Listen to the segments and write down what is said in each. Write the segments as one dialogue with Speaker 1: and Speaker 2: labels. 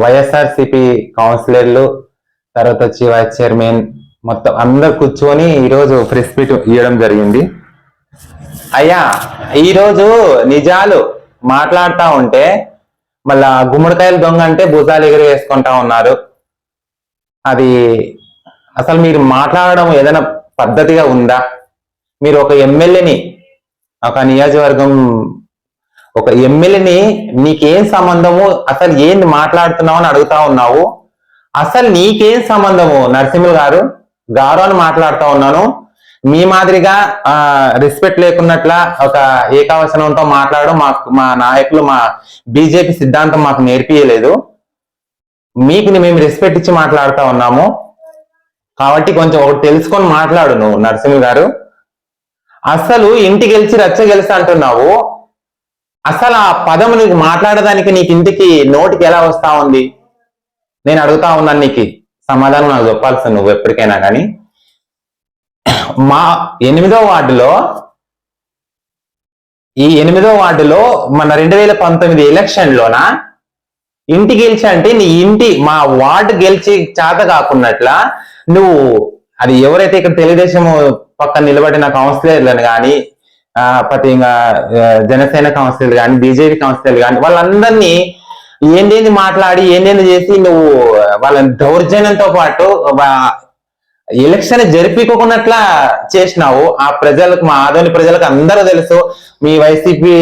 Speaker 1: వైఎస్ఆర్సిపి కౌన్సిలర్లు, తర్వాత వచ్చి వైస్ చైర్మన్, మొత్తం అందరు కూర్చొని ఈరోజు ప్రెస్ మీట్ ఇవ్వడం జరిగింది. అయ్యా, ఈరోజు నిజాలు మాట్లాడుతూ ఉంటే మళ్ళా గుమ్మడికాయలు దొంగ అంటే భుజాలు ఎగురు వేసుకుంటా ఉన్నారు. అది అసలు మీరు మాట్లాడడం ఏదైనా పద్ధతిగా ఉందా? మీరు ఒక ఎమ్మెల్యేని, ఒక నియోజకవర్గం ఒక ఎమ్మెల్యేని నీకేం సంబంధము, అసలు ఏంది మాట్లాడుతున్నావు అని అడుగుతా ఉన్నావు. అసలు నీకేం సంబంధము నరసింహులు గారు అని మాట్లాడుతూ ఉన్నాను. మీ మాదిరిగా రెస్పెక్ట్ లేకున్నట్లా ఒక ఏకావచనంతో మాట్లాడడం మా నాయకులు, మా బీజేపీ సిద్ధాంతం మాకు నేర్పియలేదు. మీకు మేము రెస్పెక్ట్ ఇచ్చి మాట్లాడుతూ ఉన్నాము. కాబట్టి కొంచెం ఒకటి తెలుసుకొని మాట్లాడు నువ్వు నరసింహులు గారు. అసలు ఇంటికి గెలిచి రచ్చ గెలిచి అంటున్నావు. అసలు ఆ పదం నీకు మాట్లాడడానికి నీకు ఇంటికి నోటికి ఎలా వస్తా ఉంది? నేను అడుగుతా ఉన్నాను, నీకు సమాధానం నాకు చెప్పాల్సి నువ్వు ఎప్పటికైనా కానీ. మా 8వ వార్డులో మన 2019 ఎలక్షన్లోన ఇంటి గెలిచి అంటే నీ ఇంటి మా వార్డు గెలిచి చేత కాకున్నట్లా నువ్వు అది ఎవరైతే ఇక్కడ తెలుగుదేశం పక్కన నిలబడిన కౌన్సిలర్లను కానీ ఇంకా జనసేన కౌన్సిలర్ కానీ బీజేపీ కౌన్సిలర్ కానీ వాళ్ళందరినీ ఏందేంది మాట్లాడి ఏందేంది చేసి నువ్వు వాళ్ళని దౌర్జన్యంతో పాటు ఎలక్షన్ జరిపించుకున్నట్లా చేసినావు. ఆ ప్రజలకు, మా ఆదోని ప్రజలకు అందరూ తెలుసు. మీ వైసీపీ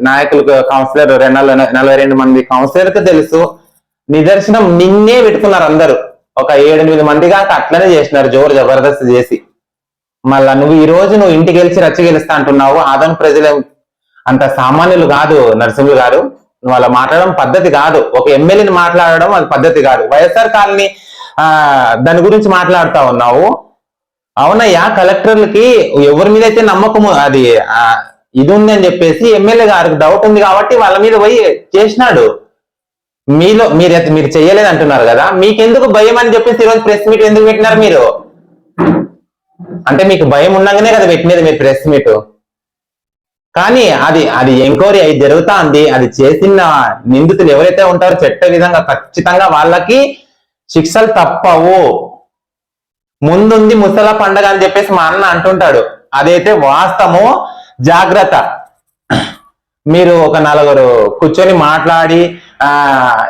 Speaker 1: నాయకులు కౌన్సిలర్ 42 మంది కౌన్సిలర్కి తెలుసు. నిదర్శనం నిన్నే పెట్టుకున్నారు అందరూ. ఒక 7-8 మంది కాక అట్లనే చేసినారు, జోరు జబర్దస్త్ చేసి. మళ్ళా నువ్వు ఈ రోజు నువ్వు ఇంటికి గెలిచి రచ్చ గెలుస్తా అంటున్నావు. ఆదోని ప్రజలు అంత సామాన్యులు కాదు నరసింహులు గారు. నువ్వు అలా మాట్లాడడం పద్ధతి కాదు. ఒక ఎమ్మెల్యేని మాట్లాడడం అది పద్ధతి కాదు. వైఎస్ఆర్ కాలనీ దాని గురించి మాట్లాడుతా ఉన్నావు. అవునయ్యా, కలెక్టర్లకి ఎవరి మీద అయితే నమ్మకము అది ఇది ఉంది అని చెప్పేసి ఎమ్మెల్యే గారికి డౌట్ ఉంది కాబట్టి వాళ్ళ మీద పోయి చేసినాడు. మీరు చెయ్యలేదు అంటున్నారు కదా, మీకెందుకు భయం అని చెప్పేసి ఈరోజు ప్రెస్ మీట్ ఎందుకు పెట్టినారు మీరు? అంటే మీకు భయం ఉండగానే కదా పెట్టినది మీరు ప్రెస్ మీట్. కానీ అది ఎంక్వైరీ అయి జరుగుతా ఉంది. అది చేసిన నిందితులు ఎవరైతే ఉంటారో చట్ట విధంగా ఖచ్చితంగా వాళ్ళకి శిక్షలు తప్పవు. ముందుంది ముసల పండగ అని చెప్పేసి మా అన్న అంటుంటాడు. అదైతే వాస్తవము. జాగ్రత్త. మీరు ఒక 4 కూర్చొని మాట్లాడి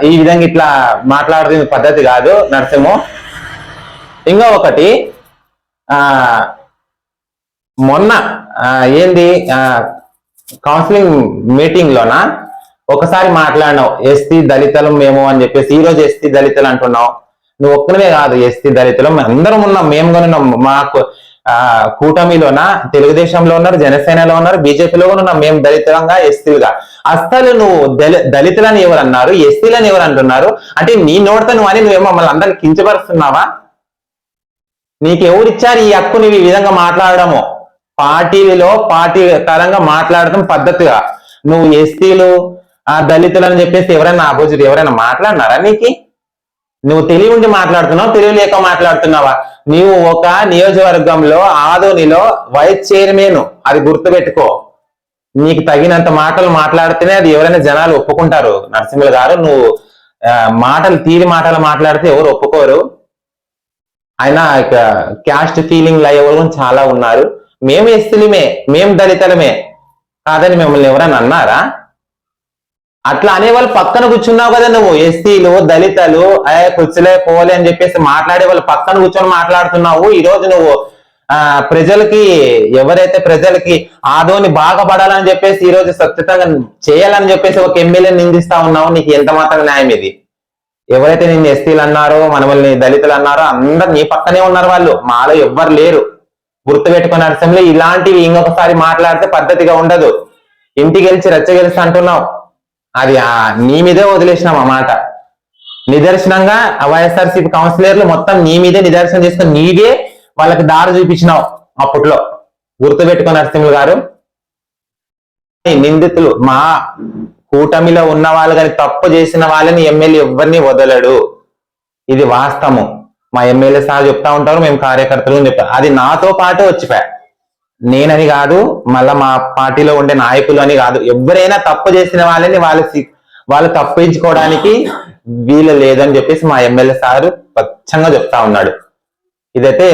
Speaker 1: ఈ విధంగా ఇట్లా మాట్లాడుతున్న పద్ధతి కాదు నరసింహు. ఇంకా ఒకటి, మొన్న ఏంది కౌన్సిలింగ్ మీటింగ్ లోన ఒకసారి మాట్లాడినావు, ఎస్టీ దళితులం మేము అని చెప్పేసి. ఈ రోజు ఎస్టీ దళితులు అంటున్నావు. నువ్వు ఒక్కనే కాదు, ఎస్టీ దళితులం అందరం ఉన్నాం, మేము కూడా ఉన్నాం. మాకు కూటమిలోన తెలుగుదేశంలో ఉన్నారు, జనసేనలో ఉన్నారు, బీజేపీలో కూడా ఉన్నాం. మేము దళితులంగా, ఎస్టీలుగా. అసలు నువ్వు దళితులని ఎవరు అన్నారు, ఎస్టీలని ఎవరు అంటున్నారు? అంటే నీ నోటితో నువ్వు అని నువ్వేమో మమ్మల్ని అందరినీ కించపరుస్తున్నావా? నీకు ఎవరిచ్చారు ఈ హక్కు నువ్వు ఈ విధంగా మాట్లాడము? పార్టీలో పార్టీ తరంగా మాట్లాడటం పద్ధతిగా. నువ్వు ఎస్టీలు దళితులు అని చెప్పేసి ఎవరైనా ఆపోజిట్ ఎవరైనా మాట్లాడినారా? నువ్వు తెలివి ఉండి మాట్లాడుతున్నావు, తెలివి లేక మాట్లాడుతున్నావా? నీవు ఒక నియోజకవర్గంలో ఆదోనిలో వైస్ చైర్మన్, అది గుర్తుపెట్టుకో. నీకు తగినంత మాటలు మాట్లాడితేనే అది ఎవరైనా జనాలు ఒప్పుకుంటారు నరసింహులు గారు. నువ్వు తీరి మాటలు మాట్లాడితే ఎవరు ఒప్పుకోరు. ఆయన క్యాస్ట్ ఫీలింగ్ ఎవరు చాలా ఉన్నారు. మేము ఎస్టీలమే, మేము దళితులమే కాదని మిమ్మల్ని ఎవరైనా అన్నారా? అట్లా అనేవాళ్ళు పక్కన కూర్చున్నావు కదా నువ్వు. ఎస్టీలు దళితులు కూర్చులే పోలే అని చెప్పేసి మాట్లాడే వాళ్ళు పక్కన కూర్చొని మాట్లాడుతున్నావు. ఈ రోజు నువ్వు ప్రజలకి, ఎవరైతే ప్రజలకి ఆదోని బాగుపడాలని చెప్పేసి ఈ రోజు స్వచ్ఛతంగా చేయాలని చెప్పేసి ఒక ఎమ్మెల్యేని నిందిస్తా ఉన్నావు. నీకు ఎంత మాత్రం న్యాయం ఇది? ఎవరైతే నిన్ను ఎస్టీలు అన్నారో, మనల్ని దళితులు అన్నారో అందరు నీ పక్కనే ఉన్నారు. వాళ్ళు మాలో ఎవ్వరు లేరు. గుర్తుపెట్టుకున్న అసెంబ్లీ ఇలాంటివి ఇంకొకసారి మాట్లాడితే పద్ధతిగా ఉండదు. ఇంటికి గెలిచి రచ్చ గెలిచి అంటున్నావు. అది నీ మీదే వదిలేసినాం ఆ మాట. నిదర్శనంగా వైఎస్ఆర్సీపీ కౌన్సిలర్లు మొత్తం నీ మీదే నిదర్శనం చేసుకుని నీవే వాళ్ళకి దారి చూపించినావు అప్పట్లో. గుర్తుపెట్టుకున్న నరసింహులు గారు, నిందితులు మా కూటమిలో ఉన్న వాళ్ళు కానీ తప్పు చేసిన వాళ్ళని ఎమ్మెల్యే ఎవరిని వదలడు. ఇది వాస్తవము. మా ఎమ్మెల్యే సార్ చెప్తా ఉంటారు, మేము కార్యకర్తలు అని చెప్తాం. అది నాతో పాటు వచ్చిపోయా, నేనని కాదు, మళ్ళా మా పార్టీలో ఉండే నాయకులు అని కాదు. ఎవరైనా తప్పు చేసిన వాళ్ళని వాళ్ళు తప్పించుకోవడానికి వీలు లేదని చెప్పేసి మా ఎమ్మెల్యే సారు స్వచ్ఛంగా చెప్తా ఉన్నాడు. ఇదైతే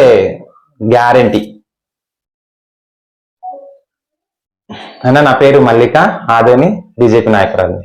Speaker 1: గ్యారంటీ. అన్న, నా పేరు మల్లిక, ఆదోని, బీజేపీ నాయకురాలు.